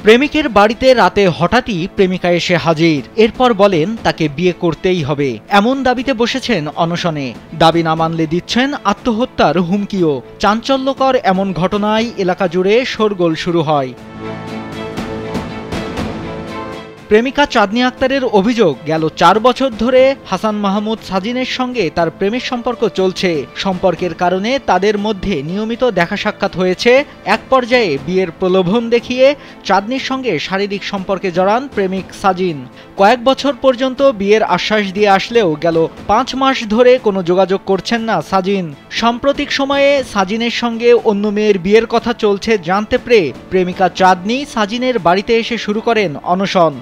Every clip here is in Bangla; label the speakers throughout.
Speaker 1: প্রেমিকের বাড়িতে রাতে হঠাৎই প্রেমিকা এসে হাজির। এরপর বলেন তাকে বিয়ে করতেই হবে, এমন দাবিতে বসেছেন অনশনে। দাবি না মানলে দিচ্ছেন আত্মহত্যার হুমকিও। চাঞ্চল্যকর এমন ঘটনায় এলাকা জুড়ে শোরগোল শুরু হয়। প্রেমিকা চাঁদনী আক্তারের অভিযোগ, গেল 4 বছর ধরে হাসান মাহমুদ সাজিনের সঙ্গে তার প্রেমের সম্পর্ক চলছে। সম্পর্কের কারণে তাদের মধ্যে নিয়মিত দেখা সাক্ষাৎ হয়েছে। এক পর্যায়ে বিয়ের প্রলোভন দেখিয়ে চাঁদনীর সঙ্গে শারীরিক সম্পর্কে জড়ান প্রেমিক সাজিন। কয়েক বছর পর্যন্ত বিয়ের আশ্বাস দিয়ে আসলেও গেল 5 মাস ধরে কোনো যোগাযোগ করছেন না সাজিন। সাম্প্রতিক সময়ে সাজিনের সঙ্গে অন্য মেয়ের বিয়ের কথা চলছে জানতে পেরে প্রেমিকা চাঁদনী সাজিনের বাড়িতে এসে শুরু করেন অনশন।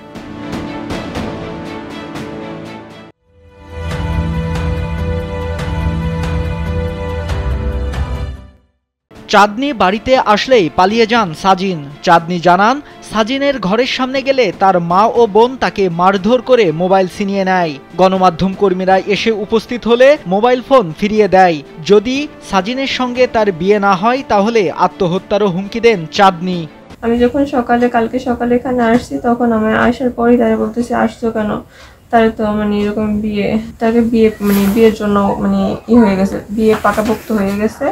Speaker 1: চাঁদনী বাড়িতে আসলেই পালিয়ে যান সাজিন। চাঁদনী জানান, সাজিনের ঘরের সামনে গেলে তার মা ও বোন তাকে মারধর করে মোবাইল ছিনিয়ে নেয়। গণমাধ্যম কর্মীরা এসে উপস্থিত হলে মোবাইল ফোন ফিরিয়ে দেয়। যদি সাজিনের সঙ্গে তার বিয়ে না হয় তাহলে আত্মহত্যারও হুমকি দেন চাঁদনী।
Speaker 2: আমি যখন কালকে সকালে এখানে আসছি, তখন আমি আসার পরই তারা বলতেছে আসছো কেন, তার তো এরকম বিয়ের জন্য হয়ে গেছে, বিয়ে পাকাপোক্ত হয়ে গেছে,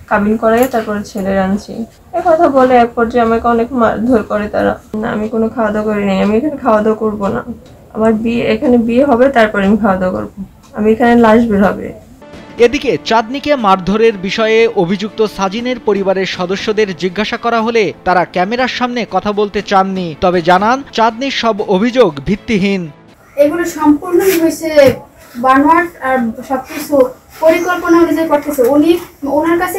Speaker 2: কাবিন করাই তারপরে ছেলে আনছি। এই কথা বলে এক পর্যায়ে আমাকে অনেক মারধর করে তারা। আমি কোনো খাওয়া দাওয়া করি নাই, আমি এখানে খাওয়া দাওয়া করবো না। আমার এখানে বিয়ে হবে, তারপরে আমি খাওয়া দাওয়া করবো। আমি এখানে লাশ বের হবে।
Speaker 1: এদিকে চাঁদনীকে মারধরের বিষয়ে অভিযুক্ত সাজিনের পরিবারের সদস্যদের জিজ্ঞাসা করা হলে তারা ক্যামেরার সামনে কথা বলতে চাননি। তবে জানান, চাঁদনীর সব অভিযোগ ভিত্তিহীন।
Speaker 3: এগুলো সম্পূর্ণই হয়েছে বানোয়াট, আর সবকিছু পরিকল্পনা অনুযায়ী করতেছে। ওনার কাছে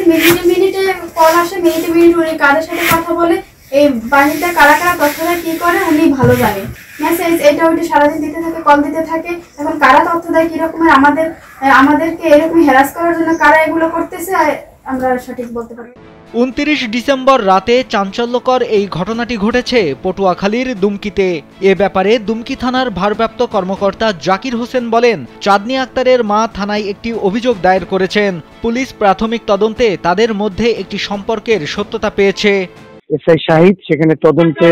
Speaker 3: মিনিটে কল আসে, মিনিটে উনি কাদের সাথে কথা বলে, এই বাহিনীতে কারা কারা তথ্যটা কি করে উনি ভালো জানেন। মেসেজ এটা ওইটা সারাদিন দিতে থাকে, কল দিতে থাকে। এখন কারা তথ্য দেয় কি রকমের, আমাদেরকে এরকম হ্যারাস করার জন্য কারা এগুলো করতেছে আমরা সঠিক বলতে পারি।
Speaker 1: 29 ডিসেম্বর রাতে চাঞ্চল্যকর এই ঘটনাটি ঘটেছে পটুয়াখালীর দুমকিতে। এ ব্যাপারে দুমকি থানার ভারপ্রাপ্ত কর্মকর্তা জাকির হোসেন বলেন, চাঁদনী আক্তারের মা থানায় একটি অভিযোগ দায়ের করেছেন। পুলিশ প্রাথমিক তদন্তে তাদের মধ্যে একটি সম্পর্কের সত্যতা পেয়েছে।
Speaker 4: এসআই শাহিদ সেখানে তদন্তে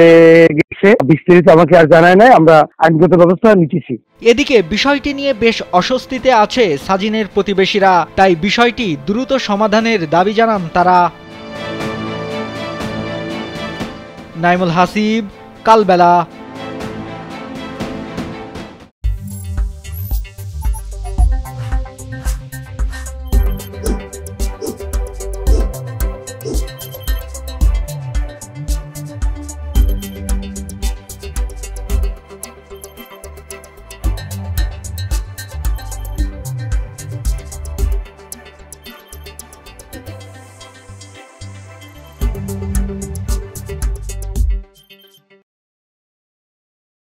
Speaker 4: গেছে, বিস্তারিত আমাকে আর জানায় নাই, আমরা আইনগত ব্যবস্থা নিতেছি।
Speaker 1: এদিকে বিষয়টি নিয়ে বেশ অস্বস্তিতে আছে সাজিনের প্রতিবেশীরা, তাই বিষয়টি দ্রুত সমাধানের দাবি জানান তারা। নাইমুল হাসিব, কালবেলা।